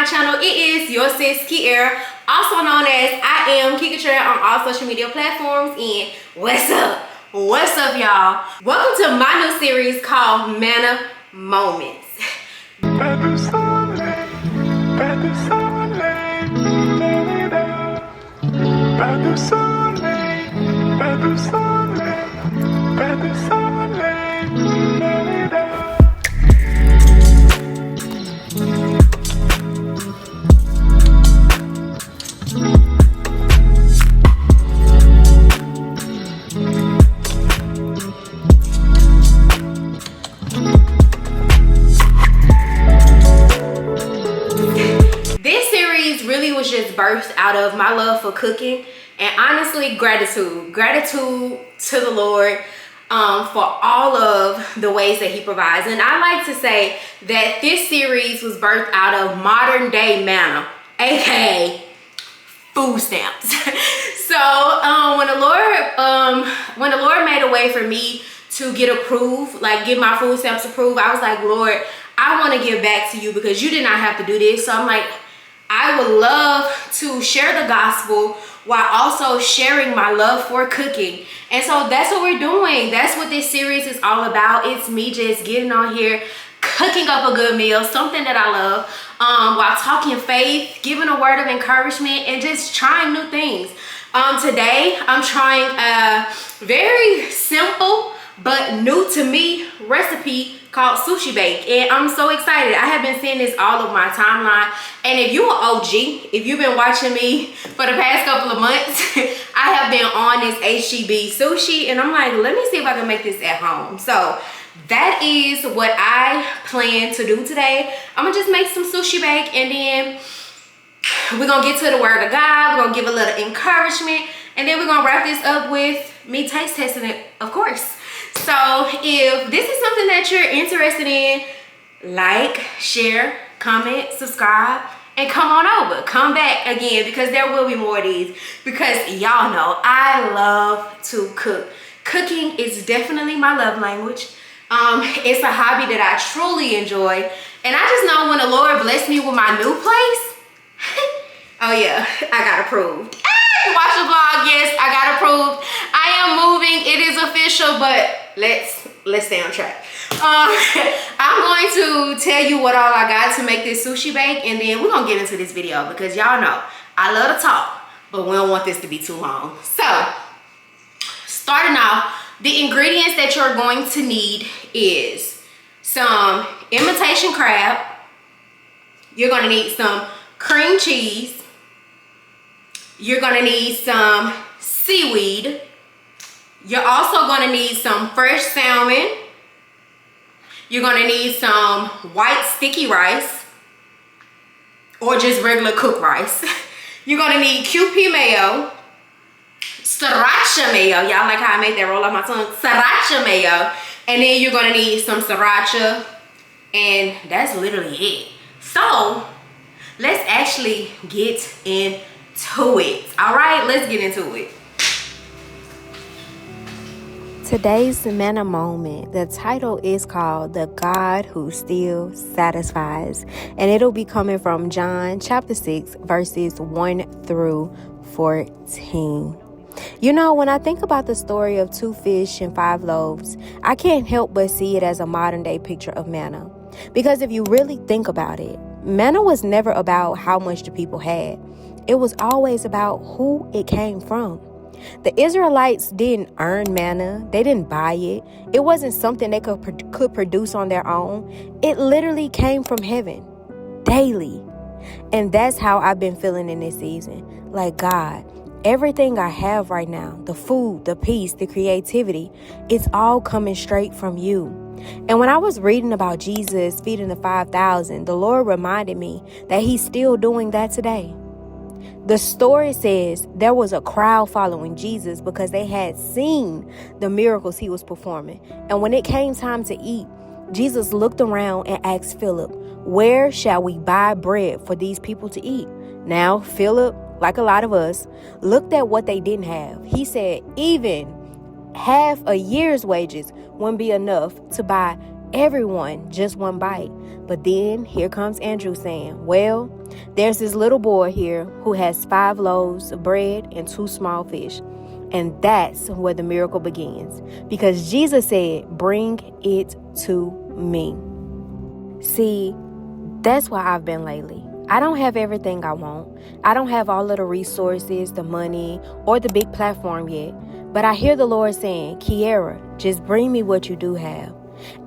my channel. It is your sis Kiera, also known as I am Kika on all social media platforms. And what's up? What's up, y'all? Welcome to my new series called Manna Moments. Was just birthed out of my love for cooking and honestly gratitude to the Lord for all of the ways that he provides. And I like to say that this series was birthed out of modern day manna, aka food stamps. So when the Lord made a way for me to get approved, like get my food stamps approved, I was like, Lord, I want to give back to you because you did not have to do this. So I'm like, I would love to share the gospel while also sharing my love for cooking. And so that's what we're doing. That's what this series is all about. It's me just getting on here, cooking up a good meal, something that I love, while talking faith, giving a word of encouragement, and just trying new things. Today, I'm trying a very simple but new to me recipe called Sushi Bake, and I'm so excited. I have been seeing this all over my timeline, and if you're an OG, if you've been watching me for the past couple of months, I have been on this HGB sushi, and I'm like, let me see if I can make this at home. So that is what I plan to do today. I'm gonna just make some sushi bake, and then we're gonna get to the word of God. We're gonna give a little encouragement, and then we're gonna wrap this up with me taste testing it, of course. So if this is something that you're interested in, like, share, comment, subscribe, and come on over. Come back again, because there will be more of these, because y'all know I love to cook. Cooking is definitely my love language. It's a hobby that I truly enjoy, and I just know when the Lord blessed me with my new place, oh yeah, I got approved. You watch the vlog, yes, I got approved. I am moving, it is official, but let's stay on track. I'm going to tell you what all I got to make this sushi bake, and then we're gonna get into this video because y'all know I love to talk, but we don't want this to be too long. So starting off, the ingredients that you're going to need is some imitation crab. You're gonna need some cream cheese. You're gonna need some seaweed. You're also gonna need some fresh salmon. You're gonna need some white sticky rice or just regular cooked rice. You're gonna need QP mayo, sriracha mayo. Y'all like how I make that roll off my tongue? Sriracha mayo. And then you're gonna need some sriracha, and that's literally it. So let's actually get into it. All right, let's get into it. Today's Manna Moment, the title is called The God Who Still Satisfies, and it'll be coming from John chapter 6 verses 1 through 14. You know, when I think about the story of 2 fish and 5 loaves, I can't help but see it as a modern day picture of manna. Because if you really think about it, manna was never about how much the people had. It was always about who it came from. The Israelites didn't earn manna. They didn't buy it. It wasn't something they could produce on their own. It literally came from heaven daily. And that's how I've been feeling in this season. Like, God, everything I have right now, the food, the peace, the creativity, it's all coming straight from you. And when I was reading about Jesus feeding the 5,000, the Lord reminded me that he's still doing that today. The story says there was a crowd following Jesus because they had seen the miracles he was performing. And when it came time to eat, Jesus looked around and asked Philip, "Where shall we buy bread for these people to eat?" Now, Philip, like a lot of us, looked at what they didn't have. He said, even half a year's wages wouldn't be enough to buy everyone just one bite. But then here comes Andrew saying, well, there's this little boy here who has 5 loaves of bread and 2 small fish. And that's where the miracle begins. Because Jesus said, bring it to me. See, that's why I've been lately. I don't have everything I want. I don't have all of the resources, the money, or the big platform yet. But I hear the Lord saying, Kiara, just bring me what you do have.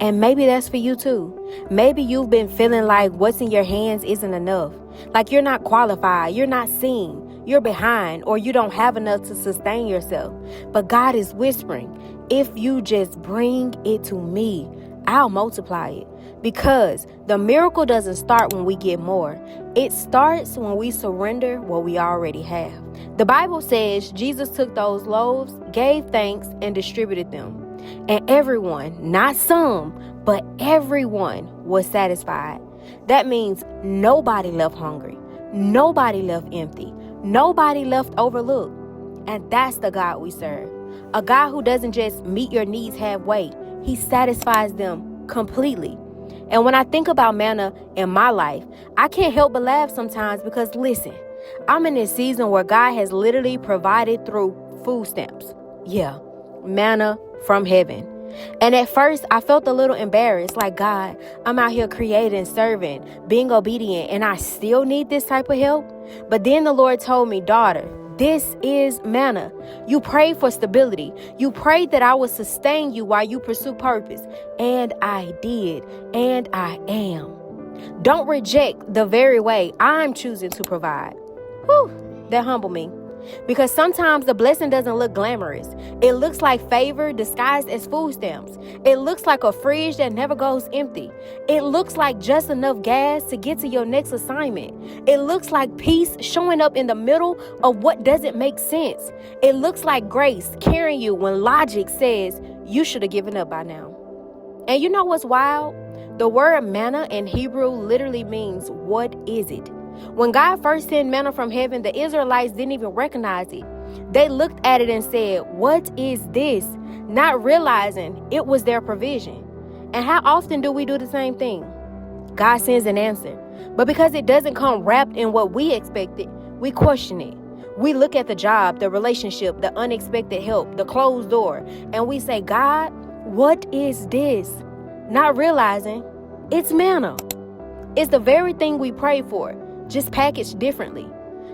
And maybe that's for you too. Maybe you've been feeling like what's in your hands isn't enough. Like you're not qualified, you're not seen, you're behind, or you don't have enough to sustain yourself. But God is whispering, if you just bring it to me, I'll multiply it. Because the miracle doesn't start when we get more. It starts when we surrender what we already have. The Bible says Jesus took those loaves, gave thanks, and distributed them. And everyone, not some, but everyone was satisfied. That means nobody left hungry. Nobody left empty. Nobody left overlooked. And that's the God we serve. A God who doesn't just meet your needs halfway. He satisfies them completely. And when I think about manna in my life, I can't help but laugh sometimes because, listen, I'm in this season where God has literally provided through food stamps. Yeah, manna from heaven. And at first, I felt a little embarrassed, like, God, I'm out here creating, serving, being obedient, and I still need this type of help. But then the Lord told me, daughter, this is manna. You prayed for stability. You prayed that I would sustain you while you pursue purpose. And I did. And I am. Don't reject the very way I'm choosing to provide. Whew, that humbled me. Because sometimes the blessing doesn't look glamorous. It looks like favor disguised as food stamps. It looks like a fridge that never goes empty. It looks like just enough gas to get to your next assignment. It looks like peace showing up in the middle of what doesn't make sense. It looks like grace carrying you when logic says you should have given up by now. And you know what's wild? The word manna in Hebrew literally means, what is it? When God first sent manna from heaven, the Israelites didn't even recognize it. They looked at it and said, what is this? Not realizing it was their provision. And how often do we do the same thing? God sends an answer. But because it doesn't come wrapped in what we expected, we question it. We look at the job, the relationship, the unexpected help, the closed door, and we say, God, what is this? Not realizing it's manna. It's the very thing we pray for, just packaged differently.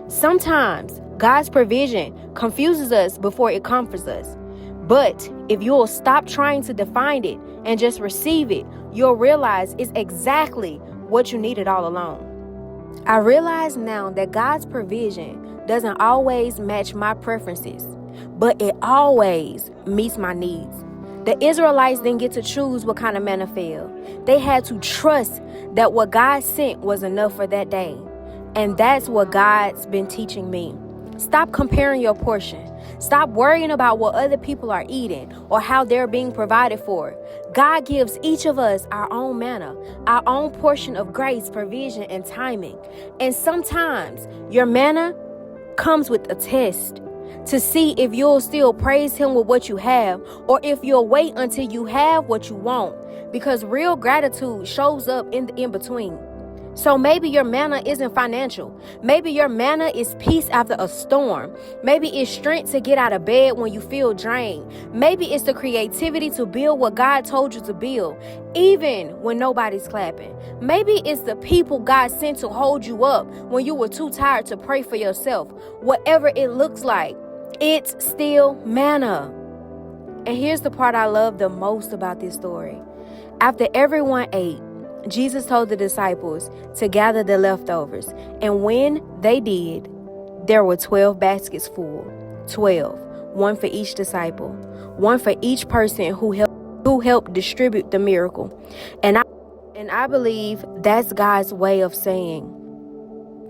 Sometimes God's provision confuses us before it comforts us. But if you'll stop trying to define it and just receive it, you'll realize it's exactly what you needed all along. I realize now that God's provision doesn't always match my preferences, but it always meets my needs. The Israelites didn't get to choose what kind of manna fell. They had to trust that what God sent was enough for that day. And that's what God's been teaching me. Stop comparing your portion. Stop worrying about what other people are eating or how they're being provided for. God gives each of us our own manna, our own portion of grace, provision, and timing. And sometimes your manna comes with a test to see if you'll still praise Him with what you have or if you'll wait until you have what you want, because real gratitude shows up in the in-between. So maybe your manna isn't financial. Maybe your manna is peace after a storm. Maybe it's strength to get out of bed when you feel drained. Maybe it's the creativity to build what God told you to build, even when nobody's clapping. Maybe it's the people God sent to hold you up when you were too tired to pray for yourself. Whatever it looks like, it's still manna. And here's the part I love the most about this story. After everyone ate, Jesus told the disciples to gather the leftovers. And when they did, there were 12 baskets full. 12. One for each disciple. One for each person who helped distribute the miracle. And I believe that's God's way of saying,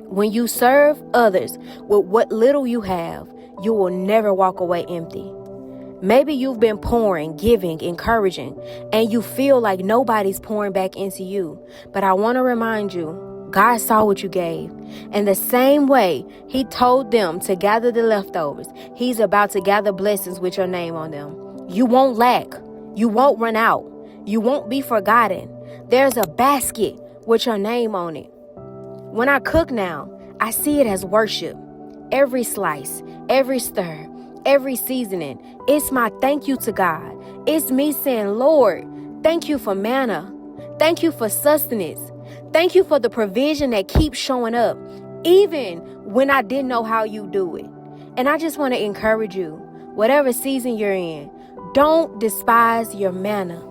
when you serve others with what little you have, you will never walk away empty. Maybe you've been pouring, giving, encouraging, and you feel like nobody's pouring back into you. But I want to remind you, God saw what you gave. And the same way He told them to gather the leftovers, He's about to gather blessings with your name on them. You won't lack. You won't run out. You won't be forgotten. There's a basket with your name on it. When I cook now, I see it as worship. Every slice, every stir, every seasoning, it's my thank you to God. It's me saying, Lord, thank you for manna. Thank you for sustenance. Thank you for the provision that keeps showing up, even when I didn't know how you do it. And I just want to encourage you, whatever season you're in, don't despise your manna.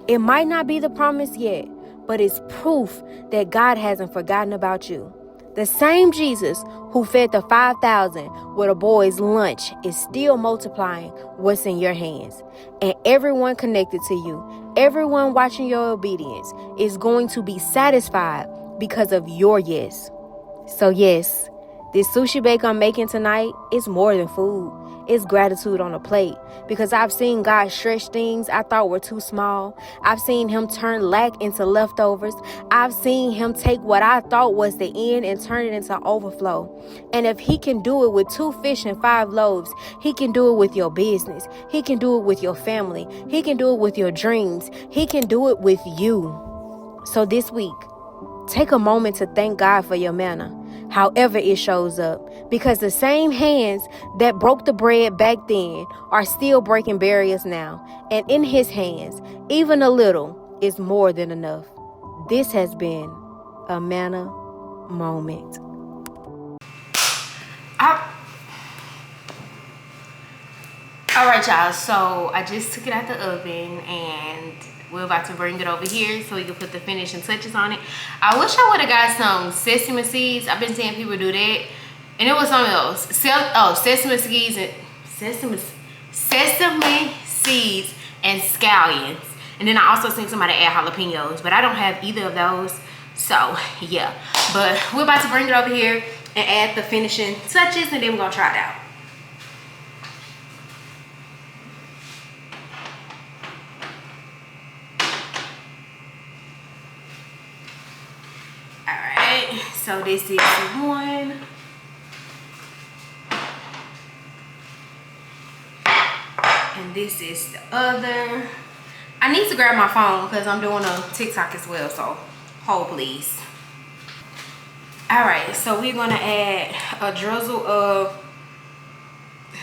It might not be the promise yet, but it's proof that God hasn't forgotten about you. The same Jesus who fed the 5,000 with a boy's lunch is still multiplying what's in your hands. And everyone connected to you, everyone watching your obedience is going to be satisfied because of your yes. So yes, this sushi bake I'm making tonight is more than food. It's gratitude on a plate, because I've seen God stretch things I thought were too small. I've seen him turn lack into leftovers. I've seen him take what I thought was the end and turn it into overflow. And if he can do it with 2 fish and 5 loaves, he can do it with your business. He can do it with your family. He can do it with your dreams. He can do it with you. So this week, take a moment to thank God for your manna, however it shows up, because the same hands that broke the bread back then are still breaking barriers now. And in his hands, even a little is more than enough. This has been a Manna Moment. All right, y'all. So I just took it out the oven and we're about to bring it over here so we can put the finishing touches on it. I wish I would have got some sesame seeds. I've been seeing people do that. And it was something else. Sesame seeds and sesame seeds and scallions. And then I also seen somebody add jalapenos, but I don't have either of those. So yeah, but we're about to bring it over here and add the finishing touches, and then we're gonna try it out. So this is one. And this is the other. I need to grab my phone because I'm doing a TikTok as well, so hold please. All right, so we're gonna add a drizzle of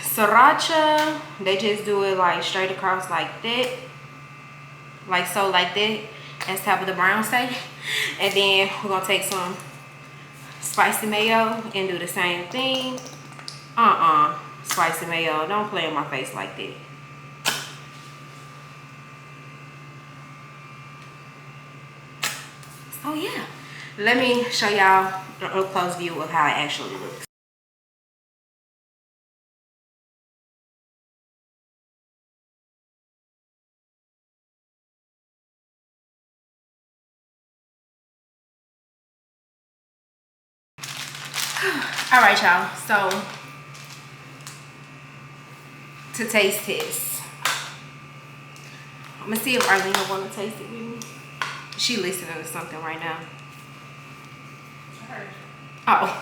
sriracha. They just do it like straight across like that. Like so, like that. That's top of the brown steak. And then we're gonna take some spicy mayo and do the same thing. Spicy mayo, don't play in my face like that. Oh yeah, let me show y'all a close view of how it actually looks. All right, y'all, so to taste this, I'm gonna see if Arlene will want to taste it with me. She listening to something right now. Oh.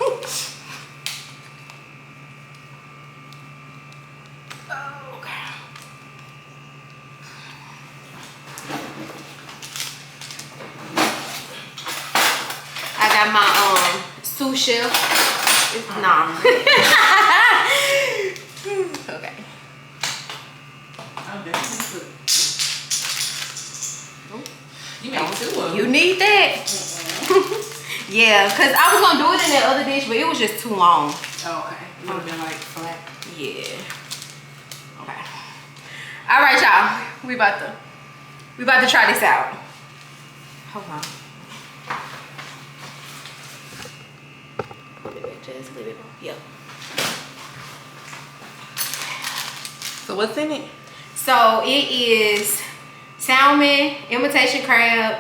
Okay. I got my sushi. No. Okay. You made 2 of them. You need that? Yeah, because I was going to do it in that other dish, but it was just too long. Oh, okay. It would have been like flat. Yeah. Okay. All right, y'all. We about to try this out. Hold on. Just leave it. Yep. So what's in it? So it is salmon, imitation crab,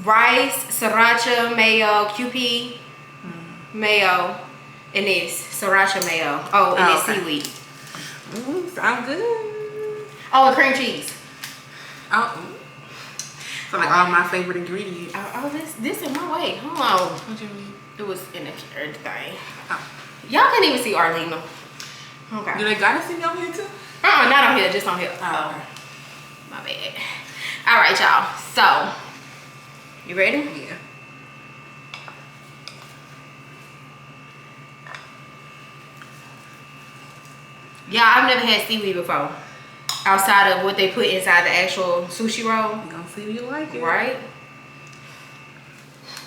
rice, sriracha mayo, QP mayo, and this sriracha mayo. Oh, and it's okay. seaweed. Sound good. Oh, and cream cheese. Oh, so like all my favorite ingredients. Oh, this in my way. Hold on. What you mean? It was in the thing. Oh. Y'all can't even see Arlena. Okay. Do they gotta see me on here too? Not on here, just on here. Oh, okay. My bad. All right, y'all. So, you ready? Yeah. Yeah, I've never had seaweed before. Outside of what they put inside the actual sushi roll. You gonna see if you like it. Right?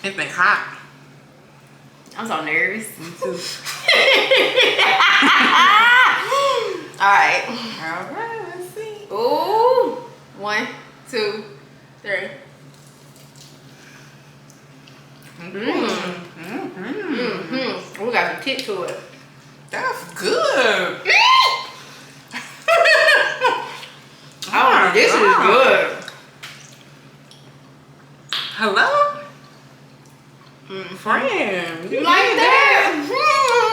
It's been hot. I'm so nervous. Me too. Alright. Alright, let's see. Ooh. 1, 2, 3. We got some kick to it. That's good. Oh, this is good. Hello? Friend. You like that?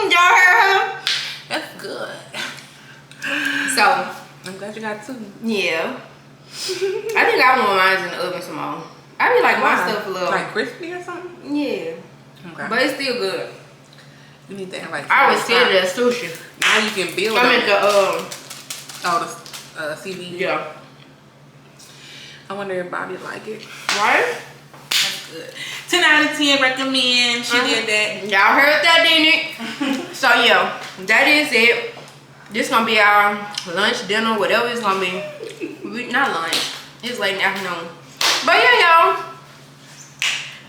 Y'all heard her? That's good. So, I'm glad you got 2. yeah. I think I want mine in the oven some more. I be like my stuff a little. Like crispy or something? Yeah. Okay. But it's still good. You need that like. I was scared of that sushi. Now you can build I'm on at it. the Oh, the CD. yeah. I wonder if Bobby like it. Right? That's good. 10 out of 10 recommend. She did that. Y'all heard that, didn't it? So yeah, that is it. This gonna be our lunch, dinner, whatever it's gonna be. Not lunch. It's late in the afternoon. But yeah, y'all.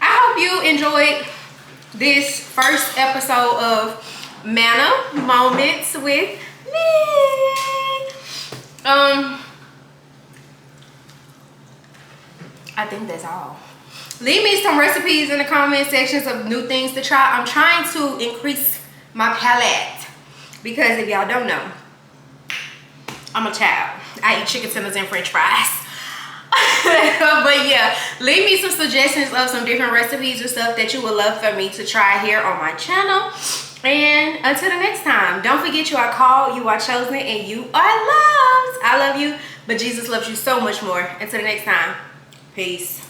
I hope you enjoyed this first episode of Manna Moments with me. I think that's all. Leave me some recipes in the comment sections of new things to try. I'm trying to increase my palate because if y'all don't know, I'm a child. I eat chicken tenders and french fries. But yeah, leave me some suggestions of some different recipes or stuff that you would love for me to try here on my channel. And until the next time, don't forget you are called, you are chosen, and you are loved. I love you, but Jesus loves you so much more. Until the next time, peace.